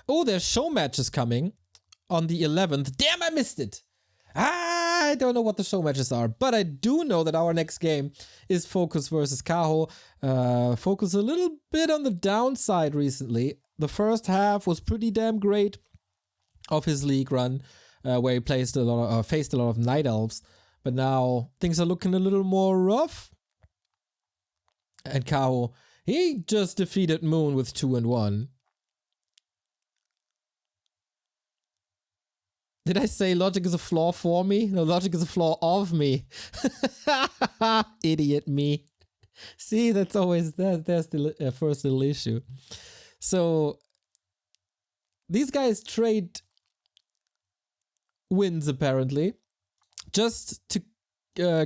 Oh, there's show matches coming on the 11th. Damn, I missed it. I don't know what the show matches are, but I do know that our next game is FoCuS versus Kaho. FoCuS a little bit on the downside recently. The first half was pretty damn great of his league run, where he faced a lot of Night Elves, but now things are looking a little more rough. And Kaho, he just defeated Moon with 2-1. Did I say logic is a flaw for me? No, logic is a flaw of me. Idiot me. See, that's always, there's the first little issue. So, these guys trade wins apparently. Just to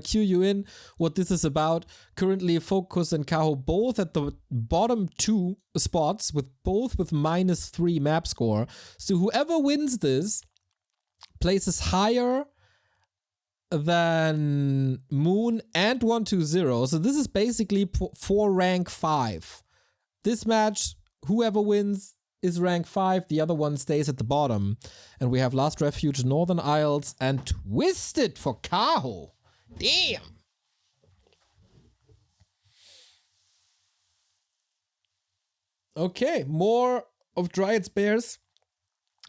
cue you in what this is about, currently FoCuS and Kaho both at the bottom 2 spots, with both with -3 map score. So whoever wins this places higher than Moon and 120. So this is basically for rank 5. This match, whoever wins is rank 5, the other one stays at the bottom. And we have Last Refuge, Northern Isles, and Twisted for Kaho. Damn! Okay, more of Dryad's Bears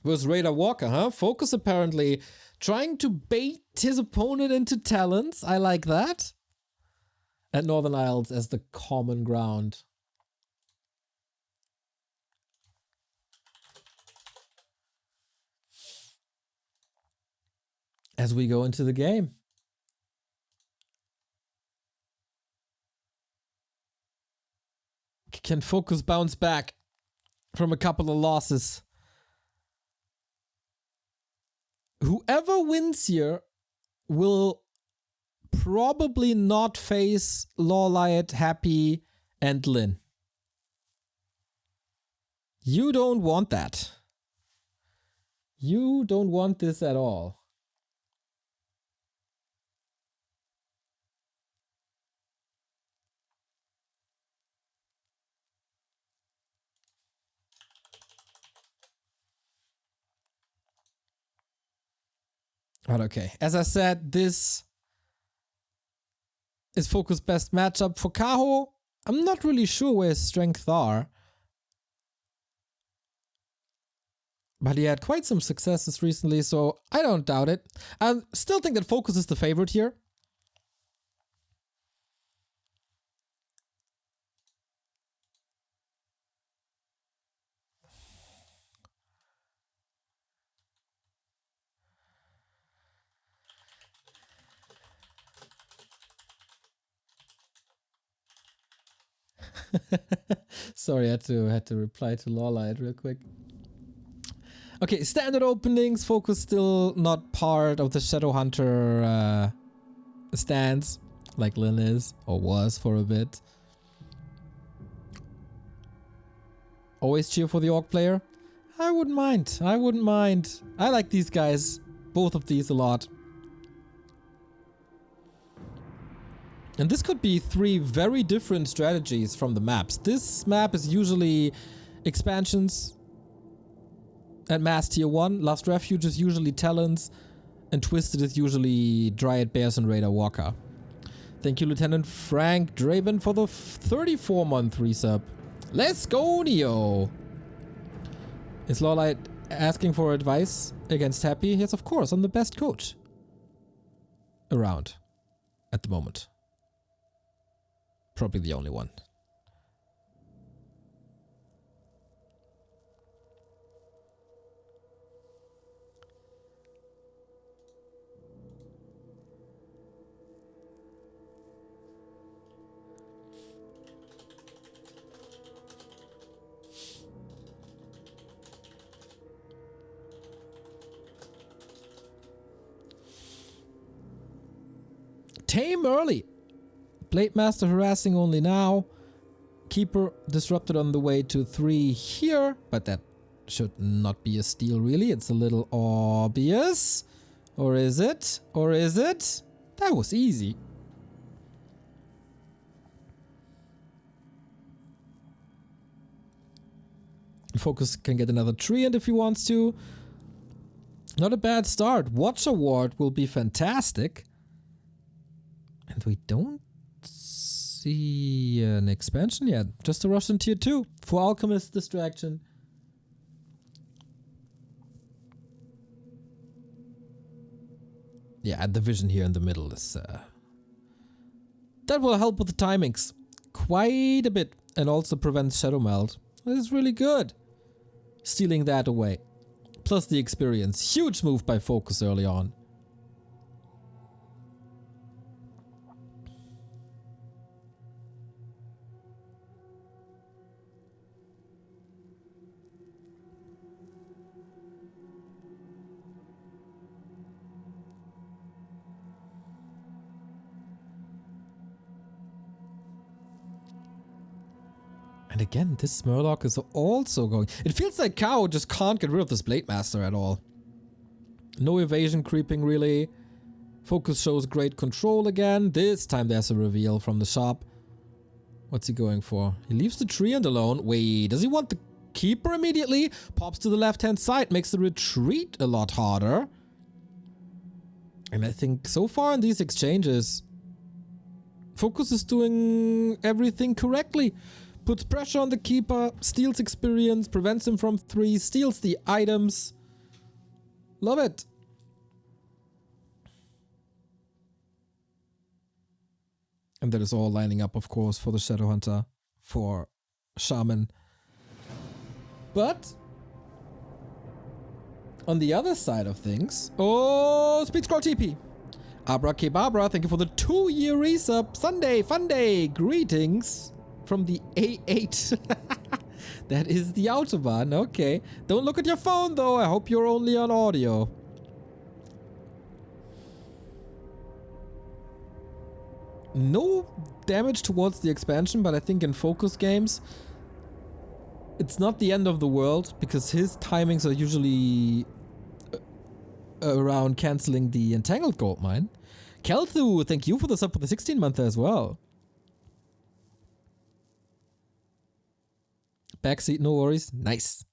versus Raider Walker, huh? FoCuS apparently trying to bait his opponent into talents. I like that. And Northern Isles as the common ground. As we go into the game. Can FoCuS bounce back from a couple of losses? Whoever wins here will probably not face Lawlight, Happy, and Lin. You don't want that. You don't want this at all. But okay, as I said, this is FoCuS' best matchup. For Kaho, I'm not really sure where his strengths are. But he had quite some successes recently, so I don't doubt it. I still think that FoCuS is the favorite here. Sorry, I had to reply to Lawlight real quick. Okay, standard openings. FoCuS still not part of the Shadowhunter stance, like Lin is, or was for a bit. Always cheer for the Orc player. I wouldn't mind. I wouldn't mind. I like these guys, both of these, a lot. And this could be 3 very different strategies from the maps. This map is usually expansions at Mass Tier 1. Last Refuge is usually Talons. And Twisted is usually Dryad Bears and Raider Walker. Thank you, Lieutenant Frank Draben, for the 34-month resub. Let's go, Neo! Is Lawlight asking for advice against Happy? Yes, of course. I'm the best coach around at the moment. Probably the only one. Tame early. Blade Master harassing only now. Keeper disrupted on the way to 3 here, but that should not be a steal really. It's a little obvious. Or is it? Or is it? That was easy. FoCuS can get another treant if he wants to. Not a bad start. Watch Award will be fantastic. And we don't see an expansion yet. Just a Russian tier 2 for Alchemist Distraction. Yeah, the vision here in the middle is... that will help with the timings quite a bit and also prevents Shadow Melt. This is really good. Stealing that away. Plus the experience. Huge move by FoCuS early on. And again, this Murloc is also going... It feels like Kaho just can't get rid of this Blade Master at all. No evasion creeping, really. FoCuS shows great control again. This time there's a reveal from the shop. What's he going for? He leaves the treant alone. Wait, does he want the Keeper immediately? Pops to the left-hand side, makes the retreat a lot harder. And I think so far in these exchanges, FoCuS is doing everything correctly. Puts pressure on the Keeper, steals experience, prevents him from 3, steals the items. Love it. And that is all lining up, of course, for the Shadowhunter, for Shaman. But on the other side of things... Oh, Speed Scroll TP. Abracababra, thank you for the 2-year resub. Sunday, fun day. Greetings. From the A8. That is the Autobahn, okay. Don't look at your phone though, I hope you're only on audio. No damage towards the expansion, but I think in FoCuS games, it's not the end of the world, because his timings are usually around cancelling the Entangled Goldmine. Kelthu, thank you for the sub for the 16-monther as well. Backseat, no worries. Nice.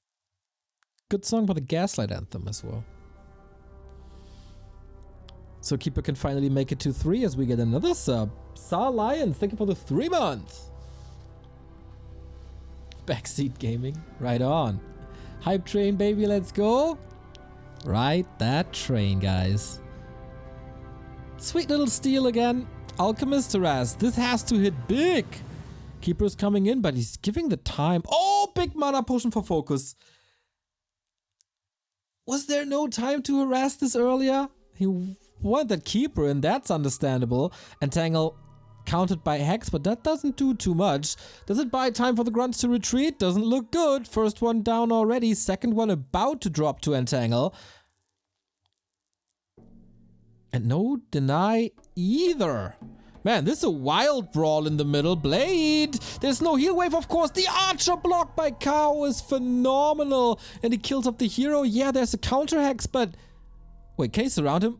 Good song by the Gaslight Anthem as well. So Keeper can finally make it to 3 as we get another sub. Sar Lions, thank you for the 3 months. Backseat gaming, right on. Hype train, baby, let's go. Ride that train, guys. Sweet little steal again. Alchemist harass. This has to hit big. Keeper's coming in, but he's giving the time. Oh, big mana potion for FoCuS. Was there no time to harass this earlier? He wanted that Keeper, and that's understandable. Entangle countered by Hex, but that doesn't do too much. Does it buy time for the Grunts to retreat? Doesn't look good. First one down already. Second one about to drop to Entangle. And no deny either. Man, this is a wild brawl in the middle. Blade! There's no heal wave, of course. The Archer block by Kaho is phenomenal. And he kills off the hero. Yeah, there's a counter Hex, but... Wait, can he surround him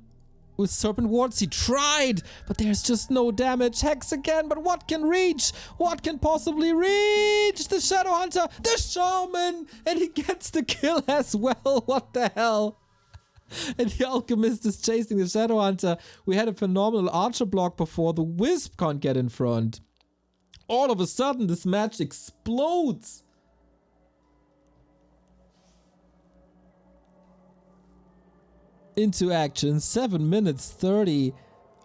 with Serpent Wards? He tried, but there's just no damage. Hex again, but what can reach? What can possibly reach? The Shadowhunter, the Shaman! And he gets the kill as well. What the hell? And the Alchemist is chasing the Shadowhunter. We had a phenomenal Archer block before. The Wisp can't get in front. All of a sudden, this match explodes. Into action. 7 minutes 30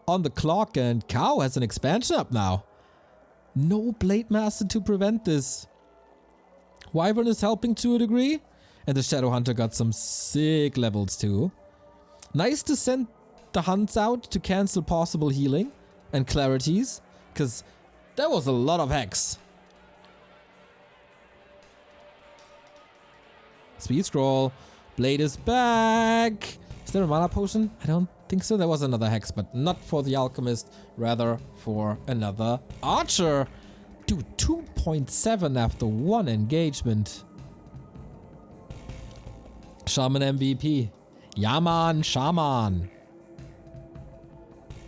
on the clock, and Kaho has an expansion up now. No Blade Master to prevent this. Wyvern is helping to a degree. And the Shadowhunter got some sick levels too. Nice to send the hunts out to cancel possible healing and clarities, because that was a lot of Hex. Speed scroll. Blade is back. Is there a mana potion? I don't think so. There was another Hex, but not for the Alchemist, rather for another Archer. Dude, 2.7 after 1 engagement. Shaman MVP. Yaman Shaman.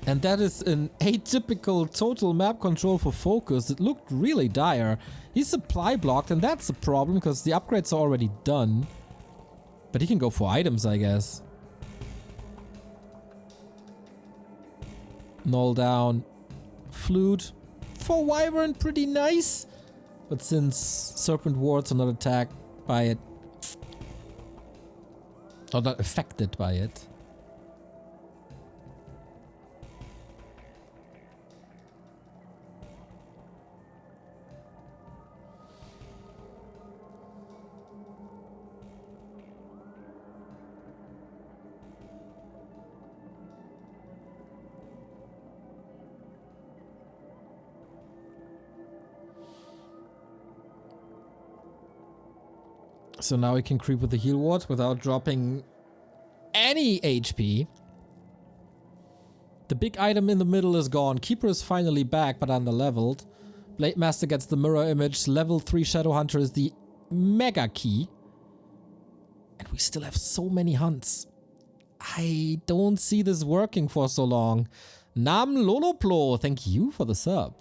And that is an atypical total map control for FoCuS. It looked really dire. He's supply blocked, and that's a problem because the upgrades are already done. But he can go for items, I guess. Null down. Flute. For Wyvern, pretty nice. But since Serpent Wards are not attacked by it, or not affected by it. So now we can creep with the heal ward without dropping any HP. The big item in the middle is gone. Keeper is finally back, but under-leveled. Blade Master gets the mirror image. Level 3 Shadow Hunter is the mega key. And we still have so many hunts. I don't see this working for so long. Nam Loloplo, thank you for the sub.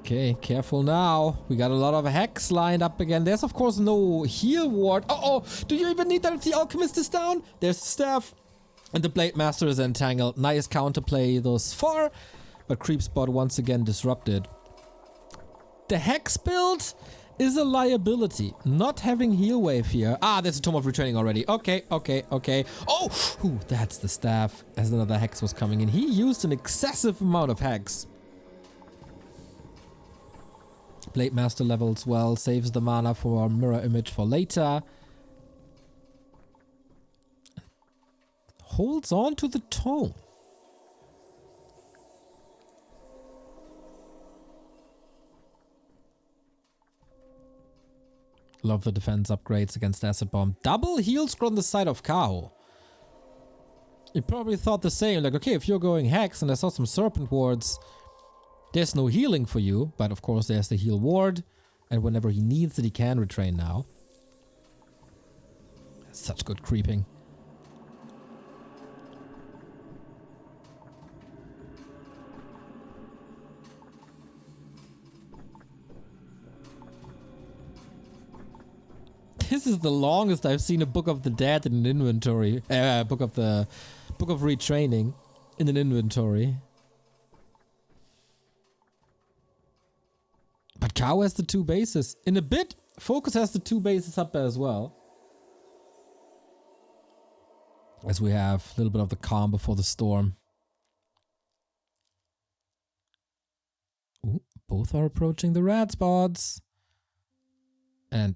Okay, careful now. We got a lot of hex lined up again. There's of course no heal ward. Oh, do you even need that if the alchemist is down? There's the staff. And the Blade Master is entangled. Nice counterplay thus far. But creep spot once again disrupted. The hex build is a liability. Not having heal wave here. Ah, there's a Tome of Retraining already. Okay. Oh, ooh, that's the staff. As another hex was coming in. He used an excessive amount of hex. Blade Master levels well, saves the mana for mirror image for later. Holds on to the tome. Love the defense upgrades against Acid Bomb. Double heal scroll on the side of Kaho. You probably thought the same, like, okay, if you're going Hex and I saw some Serpent Wards, there's no healing for you, but of course there's the heal ward, and whenever he needs it, he can retrain now. Such good creeping. This is the longest I've seen a Book of the Dead in an inventory. Book of Retraining in an inventory. But Kaho has the 2 bases. In a bit, FoCuS has the 2 bases up as well. As we have a little bit of the calm before the storm. Ooh, both are approaching the red spots. And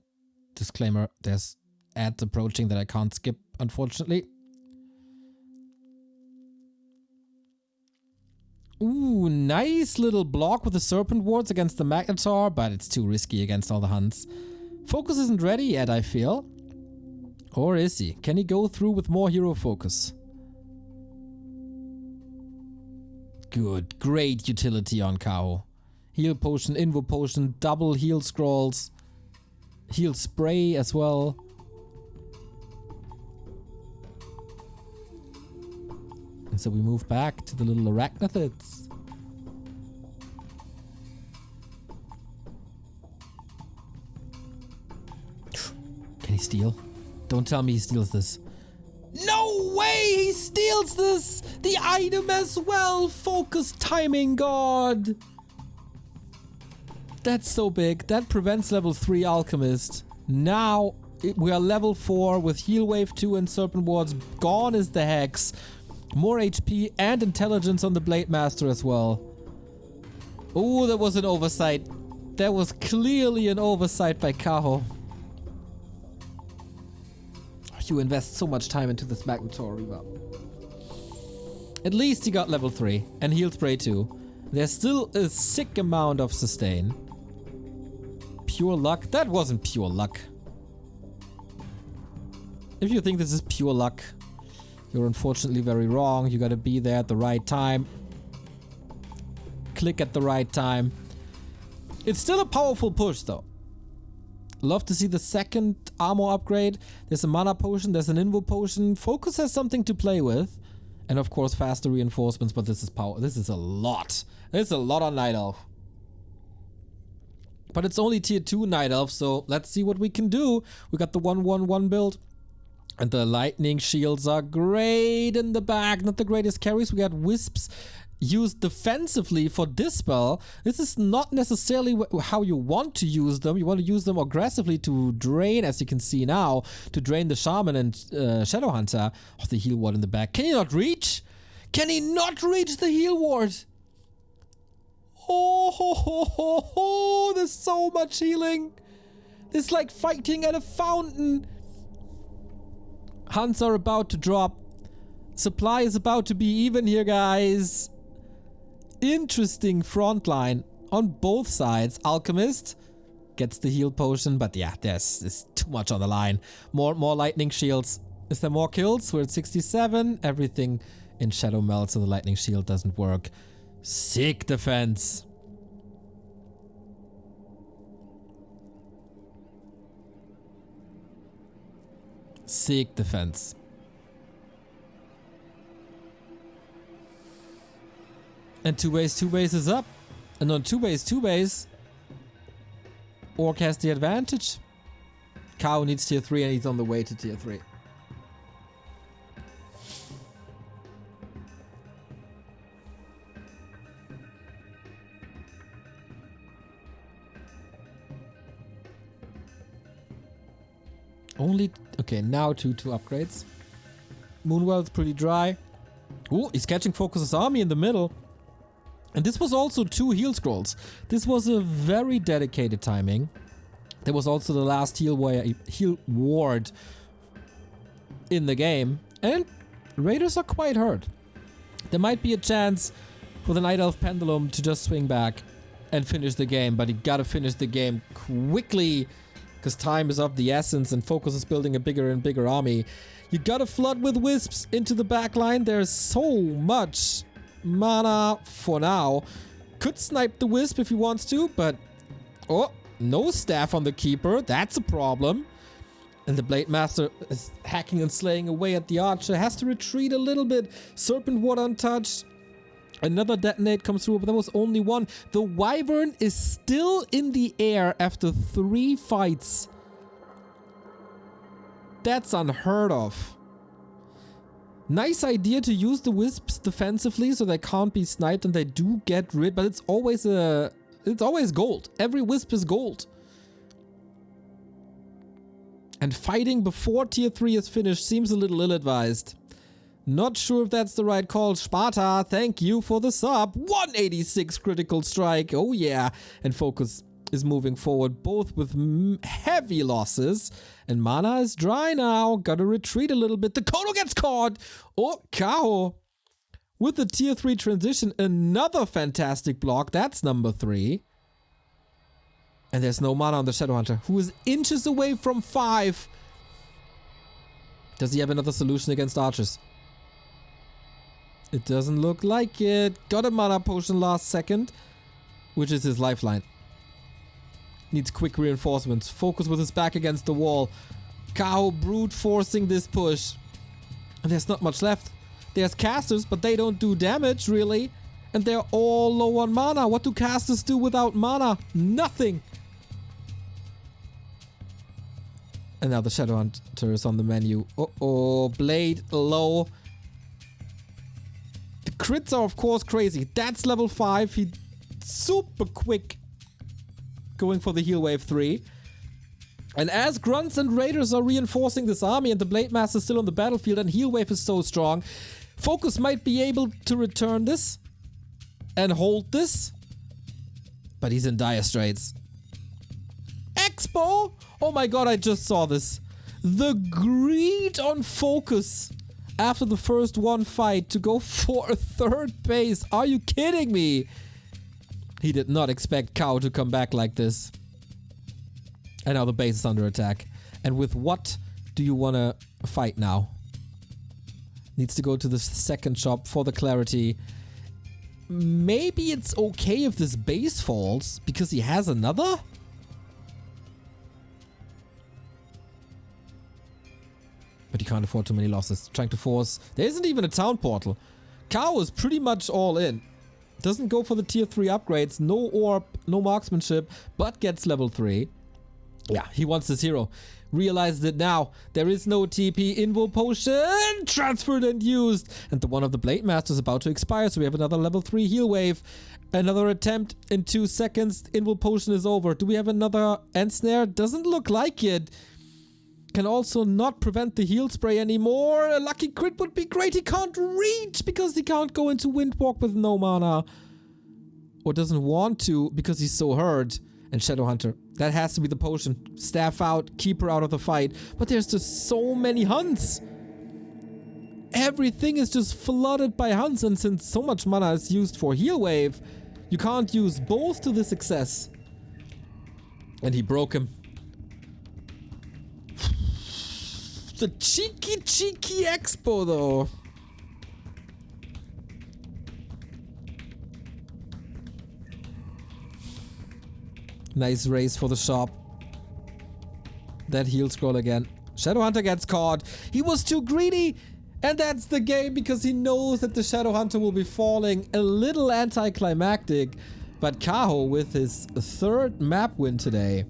disclaimer, there's ads approaching that I can't skip, unfortunately. Ooh, nice little block with the Serpent Wards against the Magnetar, but it's too risky against all the hunts. FoCuS isn't ready yet, I feel. Or is he? Can he go through with more hero focus? Good, great utility on Kaho. Heal potion, invo potion, double heal scrolls. Heal spray as well. And so we move back to the little arachnithids. Can he steal? Don't tell me he steals this. No way he steals this! The item as well! FoCuS timing god! That's so big. That prevents level 3 alchemist. Now we are level 4 with heal wave 2 and serpent wards. Gone is the hex. More HP and intelligence on the Blade Master as well. Oh, that was an oversight. That was clearly an oversight by Kaho. You invest so much time into this Magnetar Reaver. At least he got level 3 and heal spray 2. There's still a sick amount of sustain. Pure luck? That wasn't pure luck. If you think this is pure luck, you're unfortunately very wrong. You gotta be there at the right time. Click at the right time. It's still a powerful push though. Love to see the second armor upgrade. There's a mana potion, there's an invo potion. FoCuS has something to play with. And of course faster reinforcements, but this is power. This is a lot. There's a lot on Night Elf. But it's only tier 2 Night Elf, so let's see what we can do. We got the 1-1-1 build. And the lightning shields are great in the back. Not the greatest carries. We got wisps used defensively for Dispel. This is not necessarily how you want to use them. You want to use them aggressively to drain, as you can see now, to drain the Shaman and Shadowhunter. Oh, the heal ward in the back. Can he not reach? Can he not reach the heal ward? Oh, ho, ho, ho, ho. There's so much healing. It's like fighting at a fountain. Hunts are about to drop. Supply is about to be even here, guys. Interesting front line on both sides. Alchemist gets the heal potion, but yeah, there's too much on the line. More lightning shields. Is there more kills? We're at 67. Everything in Shadow Melt, so the lightning shield doesn't work. Sick defense. Sick defense. And 2 base is up. And on 2 base, Orc has the advantage. Kaho needs tier 3 and he's on the way to tier 3. Only, okay, now two upgrades. Moonwell's pretty dry. Ooh, he's catching FoCuS's army in the middle. And this was also 2 heal scrolls. This was a very dedicated timing. There was also the last heal ward in the game. And Raiders are quite hurt. There might be a chance for the Night Elf Pendulum to just swing back and finish the game. But you gotta finish the game quickly, because time is of the essence and FoCuS is building a bigger and bigger army. You gotta flood with wisps into the back line. There's so much mana for now. Could snipe the wisp if he wants to, but oh, no staff on the keeper. That's a problem. And the Blade Master is hacking and slaying away at the archer. Has to retreat a little bit. Serpent Ward untouched. Another detonate comes through, but there was only one. The Wyvern is still in the air after 3 fights. That's unheard of. Nice idea to use the wisps defensively so they can't be sniped and they do get rid, but it's always gold. Every wisp is gold. And fighting before tier 3 is finished seems a little ill-advised. Not sure if that's the right call. Sparta, thank you for the sub. 186 critical strike. Oh yeah. And FoCuS is moving forward both with heavy losses. And mana is dry now. Gotta retreat a little bit. The Kodo gets caught. Oh, Kaho. With the tier 3 transition, another fantastic block. That's number 3. And there's no mana on the Shadowhunter, who is inches away from 5. Does he have another solution against archers? It doesn't look like it. Got a mana potion last second, which is his lifeline. Needs quick reinforcements. FoCuS with his back against the wall. Kaho brute forcing this push. And there's not much left. There's casters, but they don't do damage, really. And they're all low on mana. What do casters do without mana? Nothing. And now the Shadowhunter is on the menu. Uh-oh, Blade low. The crits are, of course, crazy. That's level 5. He super quick going for the heal wave 3. And as Grunts and Raiders are reinforcing this army and the Blade Master is still on the battlefield and heal wave is so strong, FoCuS might be able to return this and hold this. But he's in dire straits. Expo! Oh my god, I just saw this. The greed on FoCuS after the first one fight to go for a 3rd base. Are you kidding me? He did not expect Kaho to come back like this. And now the base is under attack. And with what do you want to fight now? Needs to go to the second shop for the clarity. Maybe it's okay if this base falls because he has another? can't afford too many losses. Trying to force. There isn't even a town portal. Kaho is pretty much all in. Doesn't go for the tier 3 upgrades. No orb, no marksmanship, but gets level 3. Yeah, he wants this hero. Realized it now. There is no TP invo potion. Transferred and used. And the one of the Blade Master is about to expire. So we have another level 3 heal wave. Another attempt in 2 seconds. Invo potion is over. Do we have another end snare? Doesn't look like it. Can also not prevent the heal spray anymore. A lucky crit would be great. He can't reach because he can't go into Windwalk with no mana. Or doesn't want to because he's so hurt. And Shadowhunter. That has to be the potion. Staff out, keep her out of the fight. But there's just so many hunts. Everything is just flooded by hunts. And since so much mana is used for heal wave, you can't use both to the success. And he broke him. The cheeky expo though. Nice race for the shop. That heal scroll again. Shadowhunter gets caught. He was too greedy. And that's the game because he knows that the Shadowhunter will be falling. A little anticlimactic. But Kaho with his 3rd map win today.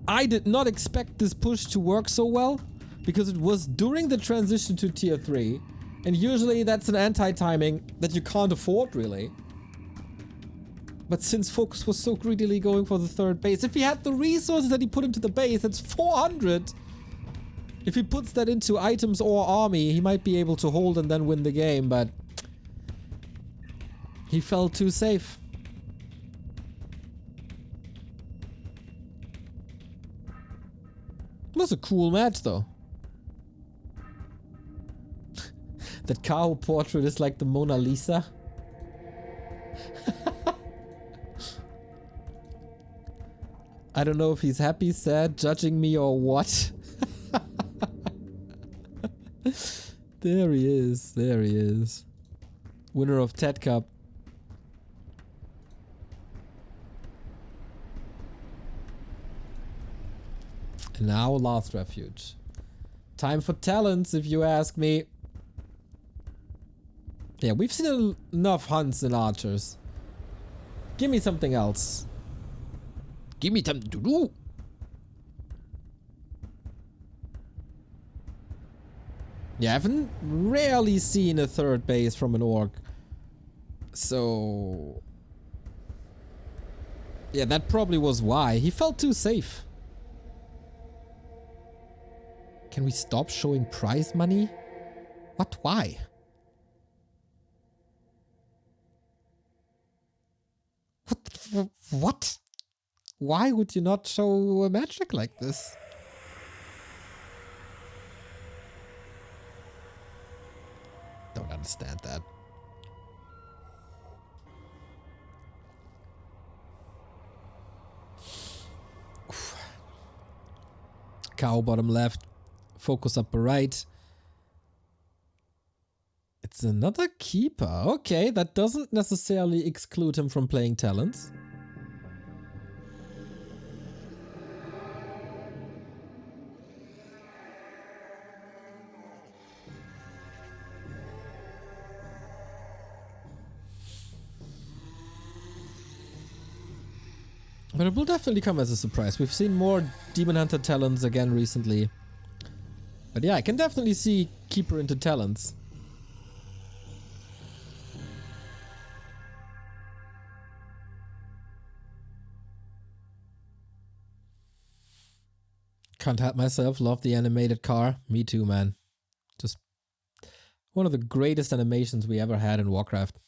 I did not expect this push to work so well. Because it was during the transition to tier 3. And usually that's an anti-timing that you can't afford really. But since FoCuS was so greedily going for the 3rd base, if he had the resources that he put into the base, that's 400. If he puts that into items or army, he might be able to hold and then win the game, but he felt too safe. It was a cool match though. That Kaho portrait is like the Mona Lisa. I don't know if he's happy, sad, judging me or what. There he is. There he is. Winner of Ted Cup. And now Last Refuge. Time for talents, if you ask me. Yeah, we've seen enough hunts and archers. Give me something else. Give me something to do. Yeah, I've rarely seen a 3rd base from an orc. So... yeah, that probably was why. He felt too safe. Can we stop showing prize money? What? Why? What? Why would you not show a magic like this? Don't understand that. Kaho bottom left. FoCuS upper right. It's another keeper. Okay, that doesn't necessarily exclude him from playing talents. But it will definitely come as a surprise. We've seen more Demon Hunter talents again recently. But yeah, I can definitely see Keeper into talents. Can't help myself, love the animated car. Me too, man. Just one of the greatest animations we ever had in Warcraft.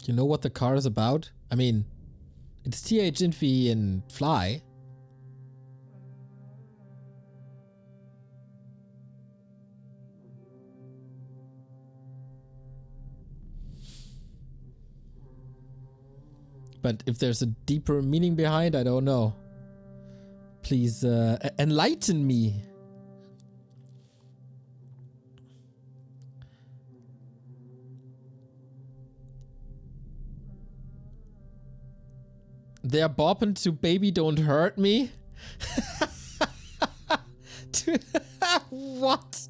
You know what the car is about? I mean, it's TH Infi and Fly. But if there's a deeper meaning behind, I don't know. Please enlighten me. They're bopping to Baby Don't Hurt Me. What?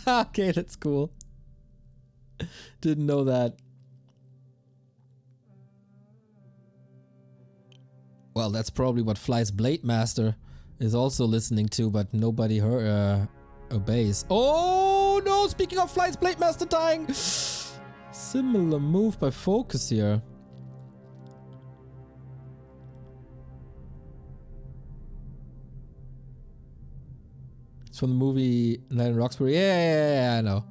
Okay, that's cool. Didn't know that. Well, that's probably what Fly's Blade Master is also listening to, but nobody obeys. Oh no! Speaking of Fly's Blade Master dying, similar move by FoCuS here. It's from the movie Night in Roxbury. Yeah, I know.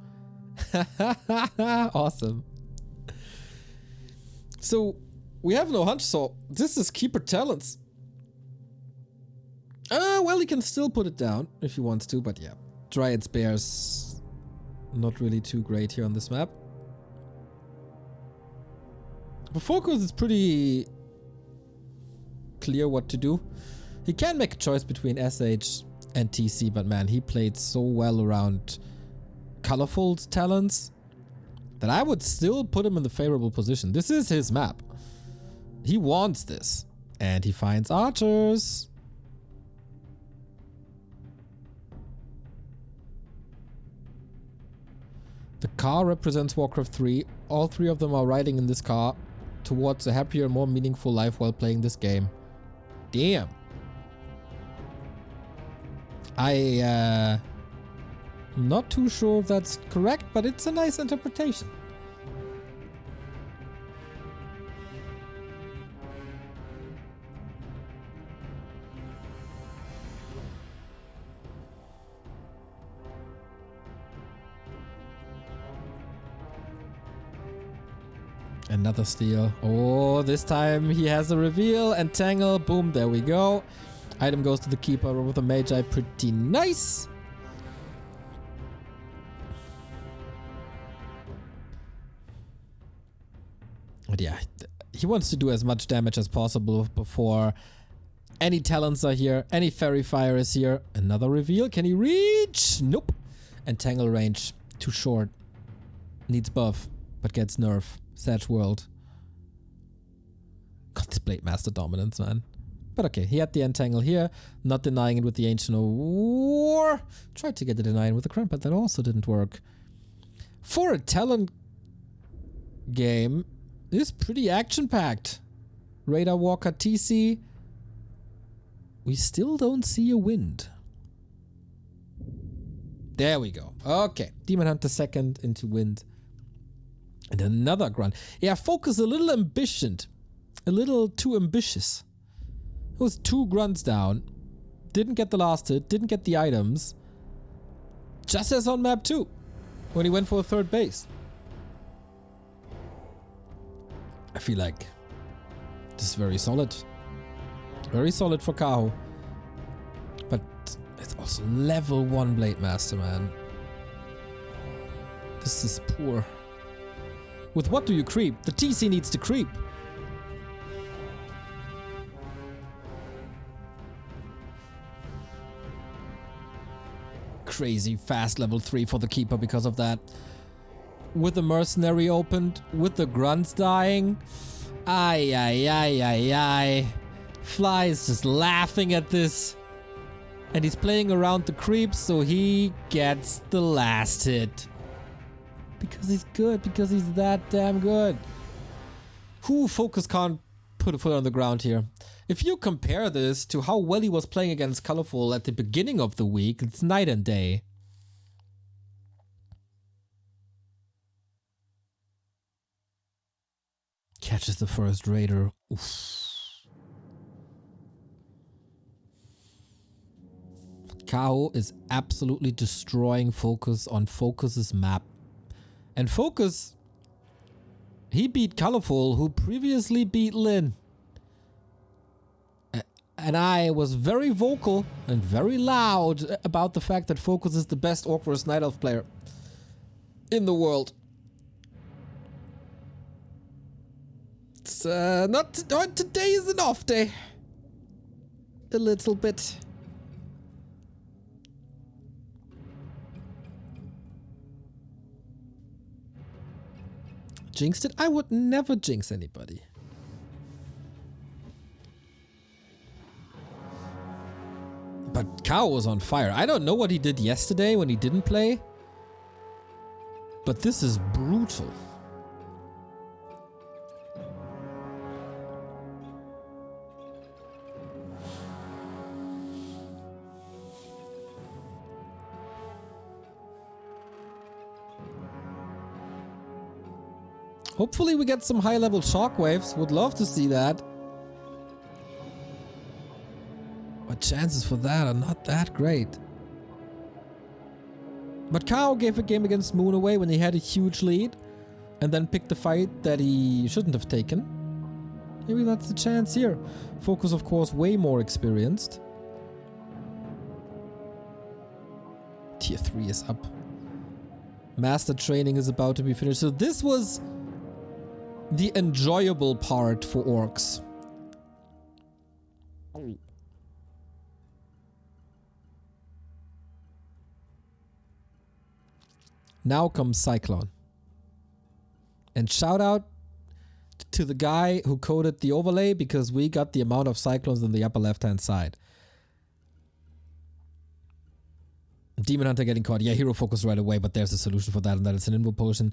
Awesome. So we have no hunch, so this is keeper talents. Well, he can still put it down if he wants to, but yeah. Dryad's Bears, not really too great here on this map. But FoCuS is pretty clear what to do. He can make a choice between SH and TC, but man, he played so well around Colorful's talents that I would still put him in the favorable position. This is his map. He wants this. And he finds archers. The car represents Warcraft 3. All three of them are riding in this car towards a happier, more meaningful life while playing this game. Damn. I'm not too sure if that's correct, but it's a nice interpretation. Another steal. Oh, this time he has a reveal and tangle. Boom, there we go. Item goes to the keeper with a Magi. Pretty nice. But yeah, he wants to do as much damage as possible before any talents are here. Any Fairy Fire is here. Another reveal. Can he reach? Nope. And tangle range. Too short. Needs buff, but gets nerf. Sag World. God, this Blade Master dominance, man. But okay, he had the entangle here. Not denying it with the Ancient of War. Tried to get it denied with the Crown, but that also didn't work. For a talent game, this is pretty action-packed. Radar Walker TC. We still don't see a wind. There we go. Okay. Demon Hunter second into wind. And another grunt. Yeah, FoCuS a little ambitious. A little too ambitious. It was 2 grunts down. Didn't get the last hit. Didn't get the items. Just as on map 2. When he went for a third base. I feel like this is very solid. Very solid for Kaho. But it's also level 1 Blade Master, man. This is poor. With what do you creep? The TC needs to creep. Crazy fast level 3 for the keeper because of that. With the mercenary opened, with the grunts dying. Ay, ay, ay, ay, ay. Fly is just laughing at this. And he's playing around the creeps, so he gets the last hit. Because he's good, because he's that damn good. Who FoCuS can't put a foot on the ground here. If you compare this to how well he was playing against Colorful at the beginning of the week, it's night and day. Catches the first raider. Oof. Kaho is absolutely destroying FoCuS on FoCus's map. And FoCuS, he beat Colorful, who previously beat Lin. And I was very vocal and very loud about the fact that FoCuS is the best Orc vs Night Elf player in the world. FoCuS. Today is an off day. A little bit. Jinxed it? I would never jinx anybody. But Kaho was on fire. I don't know what he did yesterday when he didn't play. But this is brutal. Hopefully we get some high-level shockwaves. Would love to see that. But chances for that are not that great. But Kaho gave a game against Moon away when he had a huge lead. And then picked a fight that he shouldn't have taken. Maybe that's the chance here. FoCuS, of course, way more experienced. Tier 3 is up. Master training is about to be finished. So this was the enjoyable part for orcs. Now comes Cyclone. And shout out to the guy who coded the overlay, because we got the amount of Cyclones in the upper left hand side. Demon Hunter getting caught. Yeah, hero focus right away, but there's a solution for that, and that is an Invo Potion.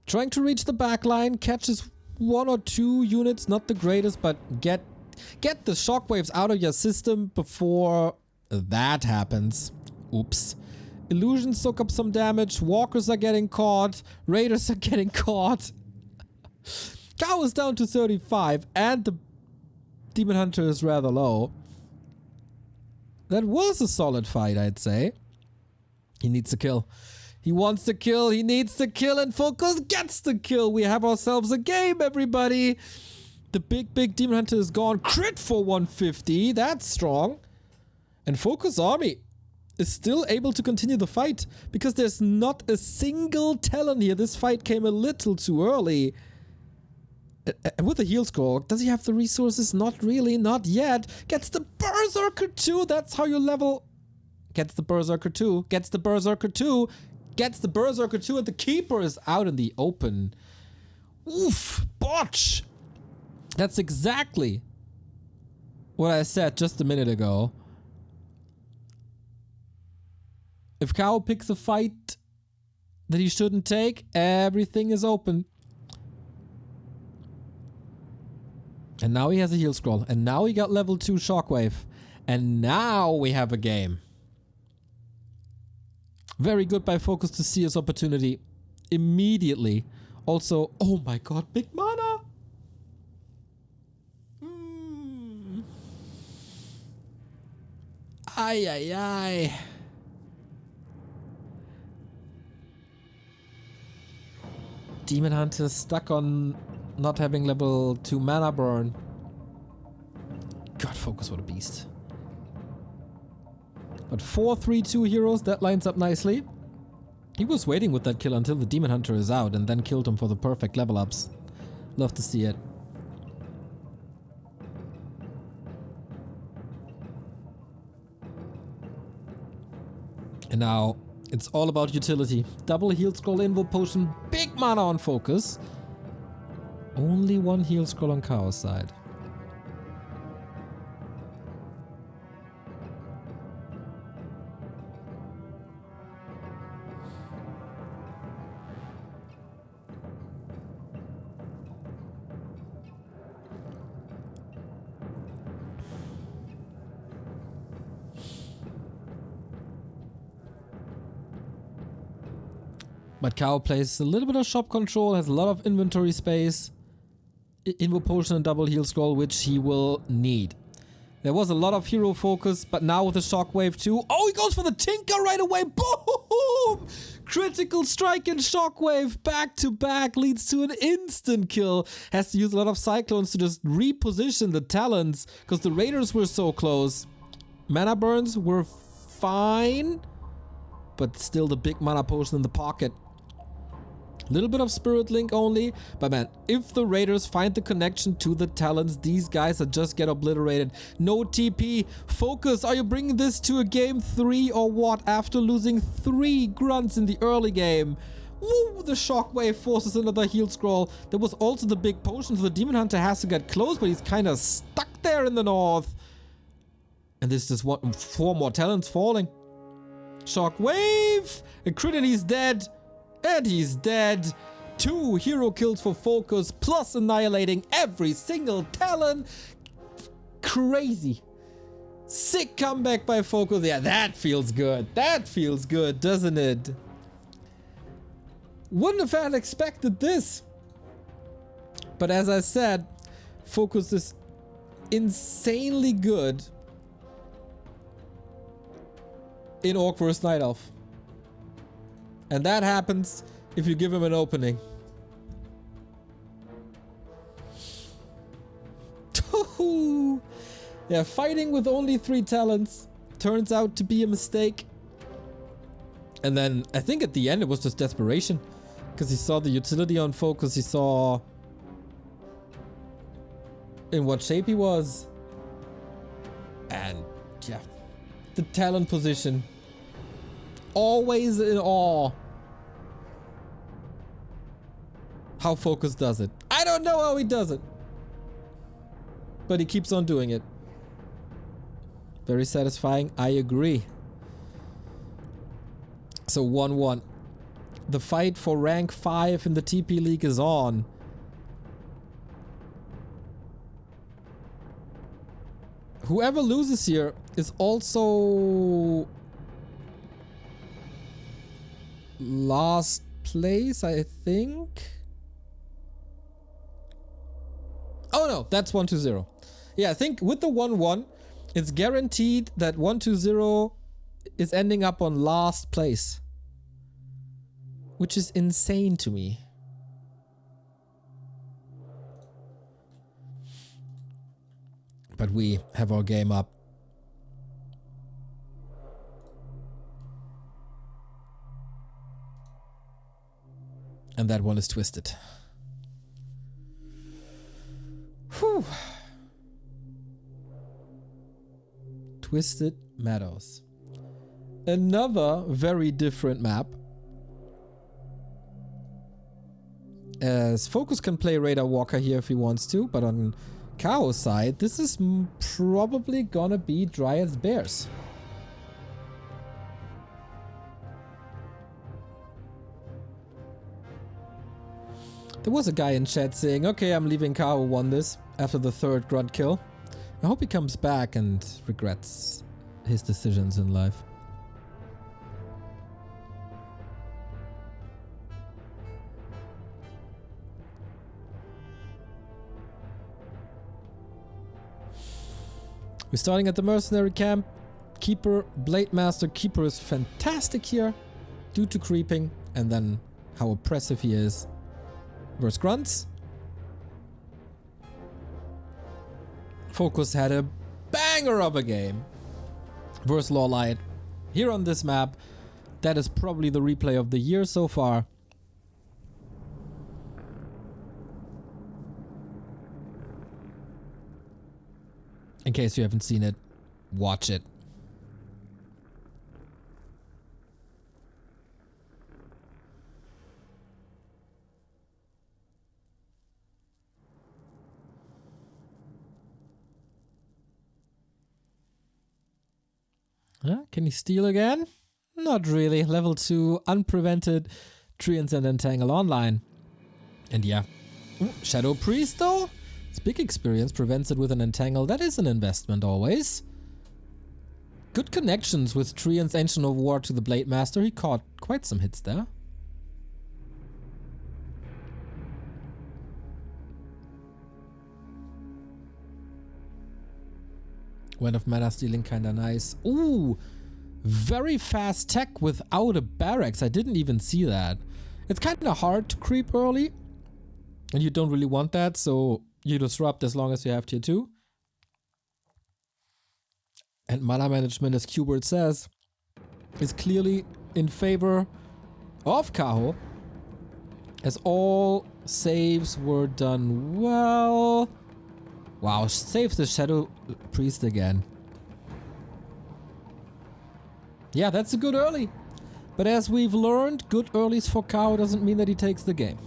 Trying to reach the back line, catches 1 or 2 units, not the greatest, but get the shockwaves out of your system before that happens. Oops. Illusions soak up some damage, walkers are getting caught, raiders are getting caught. Kaho is down to 35, and the Demon Hunter is rather low. That was a solid fight, I'd say. He needs to kill. He wants to kill, he needs to kill, and FoCuS gets the kill. We have ourselves a game, everybody. The big Demon Hunter is gone. Crit for 150, that's strong. And FoCuS army is still able to continue the fight, because there's not a single Talon here. This fight came a little too early. And with the heal scroll, does he have the resources? Not really, not yet. Gets the Berserker 2, that's how you level. Gets the Berserker 2, gets the Berserker 2. Gets the Berserker 2, and the Keeper is out in the open. Oof, botch! That's exactly what I said just a minute ago. If Kaho picks a fight that he shouldn't take, everything is open. And now he has a heal scroll, and now he got level 2 shockwave, and now we have a game. Very good by FoCuS to see his opportunity immediately. Also, oh my god, big mana! Ay, ay, ay. Demon Hunter stuck on not having level 2 mana burn. God, FoCuS, what a beast. But 4-3-2 heroes, that lines up nicely. He was waiting with that kill until the Demon Hunter is out and then killed him for the perfect level ups. Love to see it. And now it's all about utility. Double heal scroll, Invo Potion, big mana on FoCuS. Only 1 heal scroll on Kaho's side. But Kaho plays a little bit of shop control, has a lot of inventory space. Invo Potion and double heal scroll, which he will need. There was a lot of hero focus, but now with the shockwave too. Oh, he goes for the Tinker right away. Boom! Critical strike and shockwave back to back leads to an instant kill. Has to use a lot of cyclones to just reposition the talents because the raiders were so close. Mana burns were fine, but still the big mana potion in the pocket. Little bit of Spirit Link only, but man, if the Raiders find the connection to the Talons, these guys would just get obliterated. No TP. FoCuS, are you bringing this to a game 3 or what? After losing 3 grunts in the early game. Woo, the Shockwave forces another heal scroll. There was also the big potion, so the Demon Hunter has to get close, but he's kind of stuck there in the north. And this is what 4 more Talons falling. Shockwave! A crit and he's dead. And he's dead. 2 hero kills for FoCuS, plus annihilating every single Talon. Crazy. Sick comeback by FoCuS. Yeah, that feels good. That feels good, doesn't it? Wouldn't have expected this. But as I said, FoCuS is insanely good in Orc vs Night Elf. And that happens if you give him an opening. Yeah, fighting with only 3 talents turns out to be a mistake. And then I think at the end it was just desperation. Because he saw the utility on FoCuS, he saw in what shape he was. And yeah, the talent position. Always in awe how FoCuS does it. I don't know how he does it, but he keeps on doing it. Very satisfying, I agree. So 1-1. The fight for rank 5 in the TP League is on. Whoever loses here is also last place, I think. Oh no, that's 1-2-0. Yeah, I think with the 1-1, it's guaranteed that 1-2-0 is ending up on last place. Which is insane to me. But we have our game up. And that one is twisted. Whew. Twisted Meadows. Another very different map. As FoCuS can play Raider Walker here if he wants to, but on Kaho's side, this is probably gonna be Dryad's Bears. There was a guy in chat saying, okay, I'm leaving Kaho won this after the 3rd grunt kill. I hope he comes back and regrets his decisions in life. We're starting at the mercenary camp. Keeper, Blade Master. Keeper is fantastic here due to creeping and then how oppressive he is versus grunts. FoCuS had a banger of a game versus Lawlight. Here on this map, that is probably the replay of the year so far. In case you haven't seen it, watch it. Can he steal again? Not really. Level 2, unprevented, Treants and Entangle online. And yeah. Ooh, Shadow Priest though? It's big experience, prevents it with an Entangle. That is an investment always. Good connections with Treant's Ancient of War to the Blade Master. He caught quite some hits there. Wind of Mana stealing kinda nice. Ooh! Very fast tech without a barracks. I didn't even see that. It's kinda hard to creep early. And you don't really want that, so you disrupt as long as you have tier 2. And mana management, as Qbert says, is clearly in favor of Kaho. As all saves were done well. Wow, save the Shadow Priest again. Yeah, that's a good early. But as we've learned, good earlies for Kaho doesn't mean that he takes the game.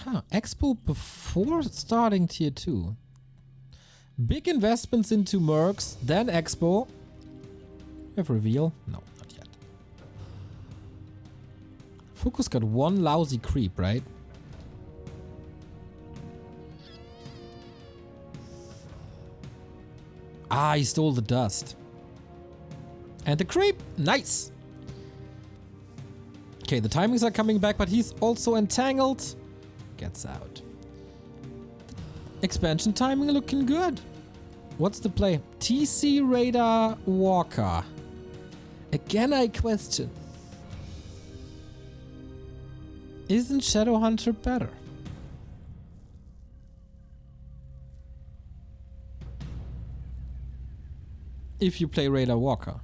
Huh, Expo before starting tier 2. Big investments into Mercs, then Expo. We have reveal? No, not yet. FoCuS got one lousy creep, right? Ah, he stole the dust. And the creep, nice. Okay, the timings are coming back, but he's also entangled. Gets out. Expansion timing looking good. What's the play? TC Radar Walker. Again, I question. Isn't Shadowhunter better? If you play Radar Walker.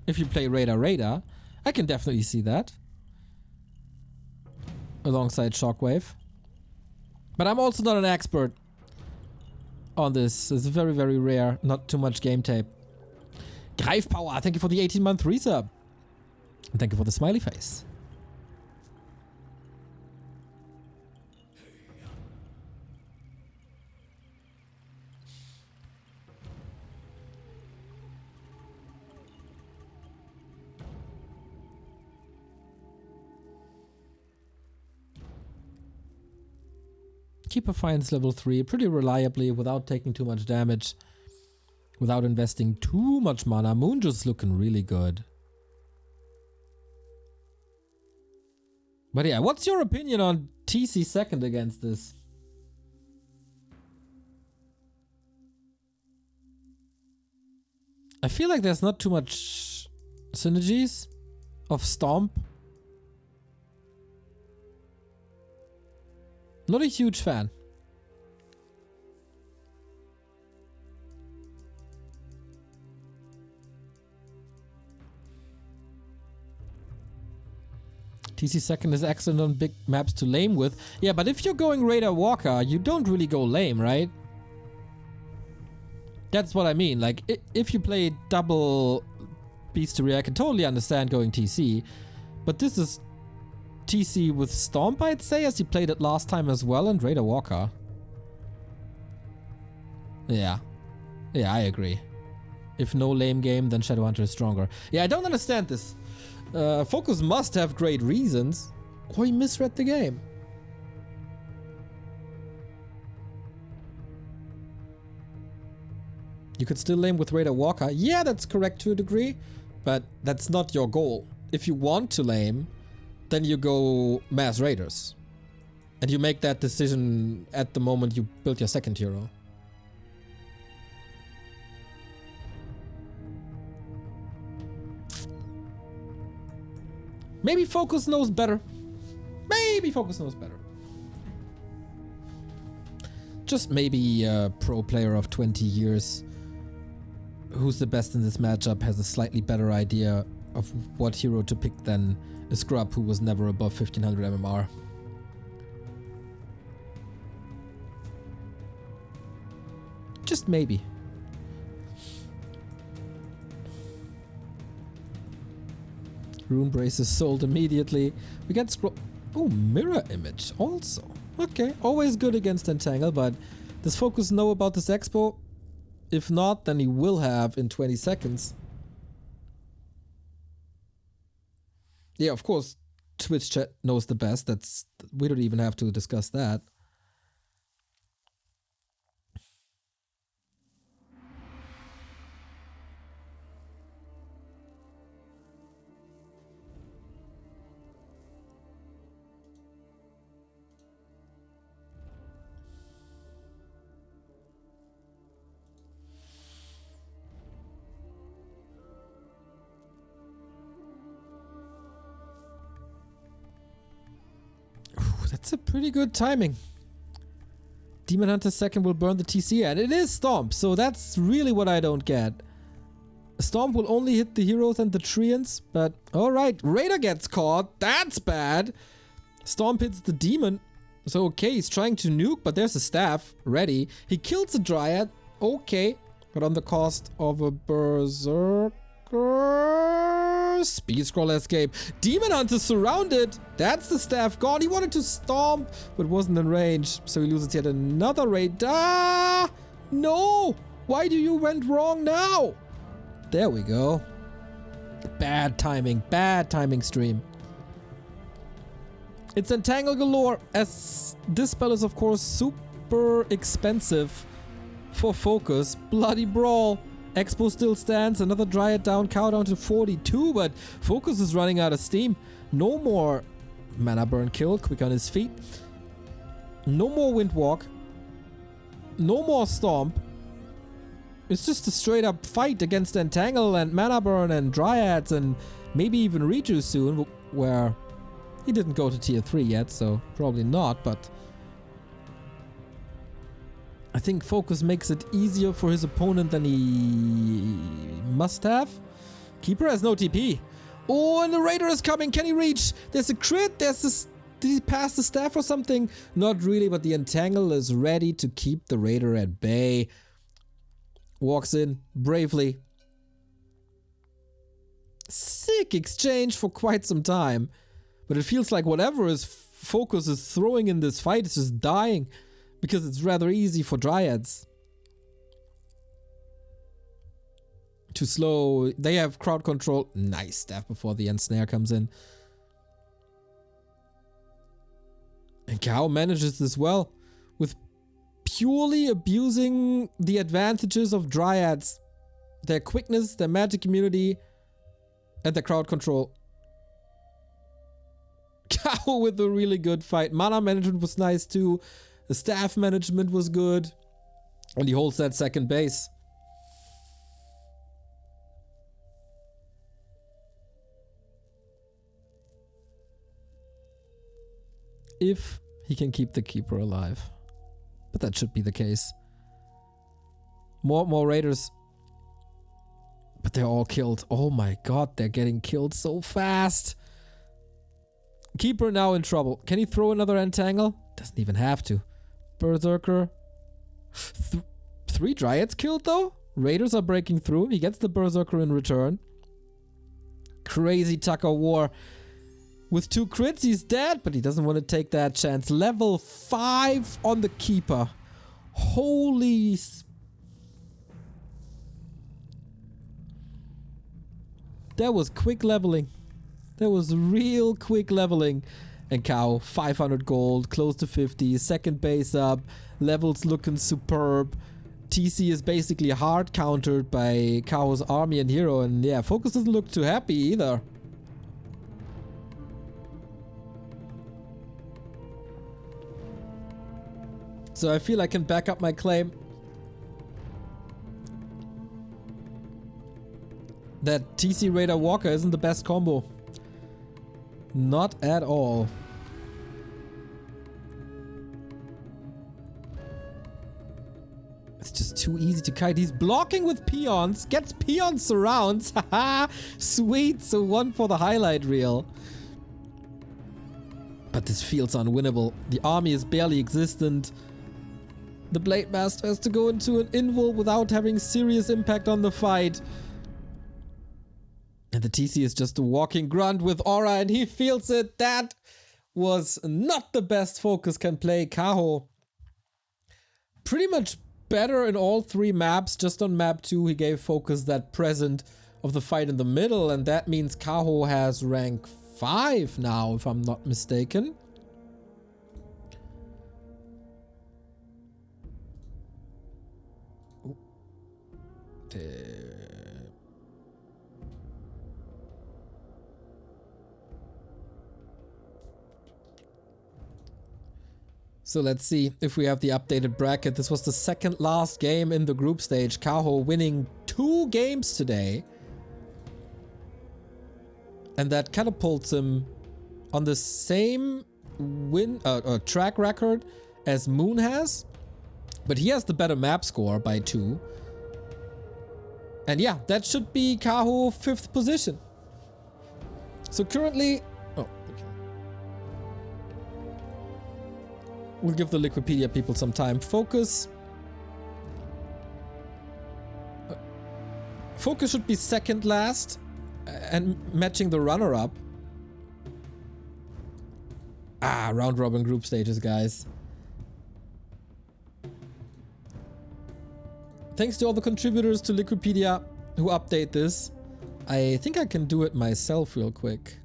If you play Radar, I can definitely see that. Alongside Shockwave. But I'm also not an expert on this. It's very, very rare. Not too much game tape. Greif Power, thank you for the 18-month resub. And thank you for the smiley face. Keeper finds level 3 pretty reliably without taking too much damage. Without investing too much mana. Moon just looking really good. But yeah, what's your opinion on TC second against this? I feel like there's not too much synergies of Stomp. Not a huge fan. TC second is excellent on big maps to lame with. Yeah, but if you're going Radar Walker, you don't really go lame, right? That's what I mean. Like, if you play double Beastery, I can totally understand going TC. But this is TC with Stomp, I'd say, as you played it last time as well, and Radar Walker. Yeah. Yeah, I agree. If no lame game, then Shadowhunter is stronger. Yeah, I don't understand this. FoCuS must have great reasons, or he misread the game. You could still lame with Radar Walker. Yeah, that's correct to a degree, but that's not your goal. If you want to lame, then you go Mass Raiders. And you make that decision at the moment you build your second hero. Maybe FoCuS knows better. Maybe FoCuS knows better. Just maybe a pro player of 20 years who's the best in this matchup has a slightly better idea of what hero to pick than a scrub who was never above 1500 MMR. Just maybe. Rune braces sold immediately. We get scroll. Oh, mirror image also. Okay, always good against Entangle, but does FoCuS know about this expo? If not, then he will have in 20 seconds. Yeah, of course, Twitch chat knows the best. We don't even have to discuss that. That's a pretty good timing. Demon Hunter second will burn the TC, and it is Stomp, so that's really what I don't get. Stomp will only hit the heroes and the treants, but alright, Raider gets caught, that's bad. Stomp hits the demon, so okay, he's trying to nuke, but there's a staff ready. He kills a Dryad, okay, but on the cost of a Berserker. Speed scroll escape. Demon Hunter surrounded. That's the staff gone. He wanted to stomp, but wasn't in range, so he loses yet another raid. Ah! No! Why do you went wrong now? There we go. Bad timing stream. It's Entangle galore, as this spell is of course super expensive for FoCuS. Bloody Brawl. Expo still stands, another Dryad down, Kaho down to 42, but FoCuS is running out of steam. No more Mana Burn kill, quick on his feet. No more Windwalk. No more Stomp. It's just a straight up fight against Entangle and Mana Burn and Dryads and maybe even Reju soon, where he didn't go to tier 3 yet, so probably not, but I think FoCuS makes it easier for his opponent than he must have. Keeper has no TP. Oh, and the Raider is coming. Can he reach? There's a crit. There's this. Did he pass the staff or something? Not really, but the Entangle is ready to keep the Raider at bay. Walks in bravely. Sick exchange for quite some time. But it feels like whatever is FoCuS is throwing in this fight is just dying. Because it's rather easy for Dryads to slow. They have crowd control. Nice staff before the end snare comes in. And Kaho manages this well with purely abusing the advantages of Dryads. Their quickness, their magic immunity, and their crowd control. Kaho with a really good fight. Mana management was nice too. The staff management was good. And he holds that second base. If he can keep the Keeper alive. But that should be the case. More Raiders. But they're all killed. Oh my god, they're getting killed so fast. Keeper now in trouble. Can he throw another Entangle? Doesn't even have to. Berserker. 3 Dryads killed though? Raiders are breaking through. He gets the Berserker in return. Crazy Tucker War. With 2 crits he's dead, but he doesn't want to take that chance. Level 5 on the Keeper. Holy... That was quick leveling. That was real quick leveling. And Kaho, 500 gold, close to 50, second base up, levels looking superb. TC is basically hard countered by Kaho's army and hero, and yeah, FoCuS doesn't look too happy either. So I feel I can back up my claim that TC Raider Walker isn't the best combo. Not at all. It's just too easy to kite. He's blocking with peons. Gets peon surrounds. Haha. Sweet. So 1 for the highlight reel. But this feels unwinnable. The army is barely existent. The Blade Master has to go into an invul without having serious impact on the fight. And the TC is just a walking grunt with aura, and he feels it. That was not the best FoCuS can play. Kaho pretty much better in all 3 maps. Just on map 2 he gave FoCuS that present of the fight in the middle, and that means Kaho has rank 5 now, if I'm not mistaken. So let's see if we have the updated bracket. This was the second last game in the group stage. Kaho winning 2 games today. And that catapults him on the same track record as Moon has, but he has the better map score by 2. And yeah, that should be Kaho 5th position. So currently, oh, okay. We'll give the Liquipedia people some time. FoCuS. FoCuS should be second last and matching the runner-up. Ah, round robin group stages, guys. Thanks to all the contributors to Liquipedia who update this. I think I can do it myself real quick.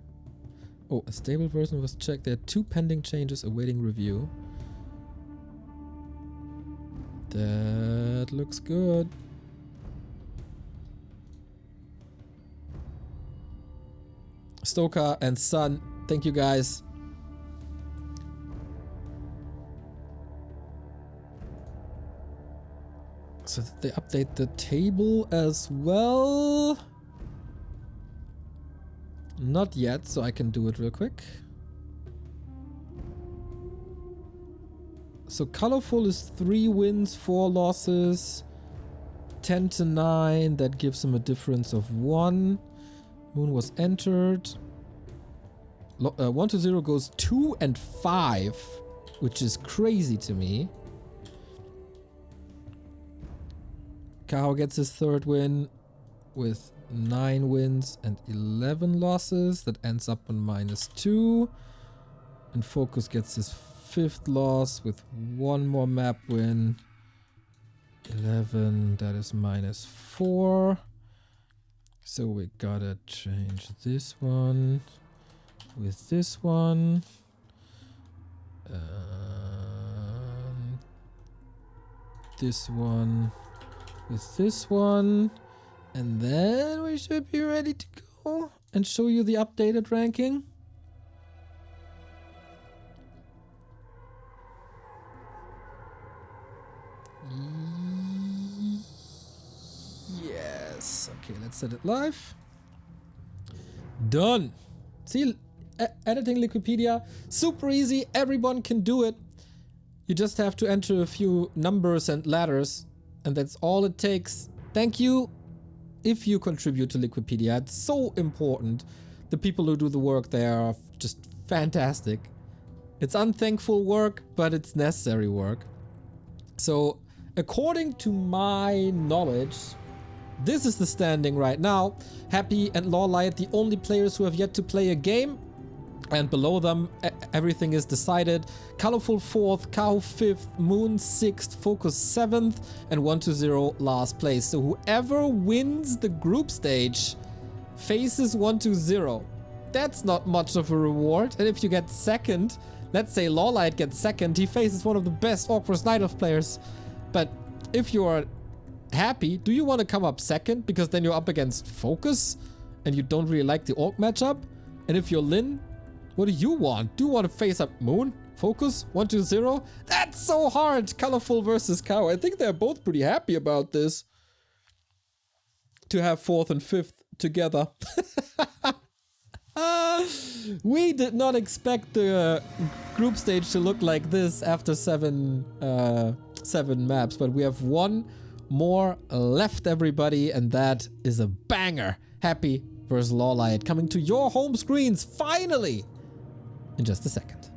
Oh, a stable version was checked. There are 2 pending changes awaiting review. That looks good. Stoker and Sun, thank you guys. So they update the table as well. Not yet, so I can do it real quick. So Colorful is 3 wins, 4 losses, 10 to 9. That gives him a difference of 1. Moon was entered. 1 to 0 goes 2 and 5, which is crazy to me. Kaho gets his 3rd win with 9 wins and 11 losses. That ends up on -2. And FoCuS gets his 5th loss with 1 more map win. 11, that is -4. So we gotta change this one with this one. This one with this one. And then we should be ready to go and show you the updated ranking. Yes. Okay, let's set it live. Done. See, editing Liquipedia, super easy. Everyone can do it. You just have to enter a few numbers and letters, and that's all it takes. Thank you if you contribute to Liquipedia. It's so important. The people who do the work there are just fantastic. It's unthankful work, but it's necessary work. So, according to my knowledge, this is the standing right now. Happy and Lawlight, the only players who have yet to play a game. And below them, everything is decided. Colorful 4th, Kaho 5th, Moon 6th, FoCuS 7th, and 1 to 0 last place. So whoever wins the group stage faces 1 to 0. That's not much of a reward. And if you get second, let's say Lawlight gets second, he faces one of the best Orcraft Night Elf players. But if you're happy, do you want to come up second? Because then you're up against FoCuS and you don't really like the Orc matchup. And if you're Lin, what do you want? Do you want to face up Moon? FoCuS? 1 to 0? That's so hard! Colorful versus Kaho. I think they're both pretty happy about this. To have 4th and 5th together. We did not expect the group stage to look like this after 7 maps, but we have 1 more left, everybody, and that is a banger. Happy versus Lawlight coming to your home screens finally in just a second.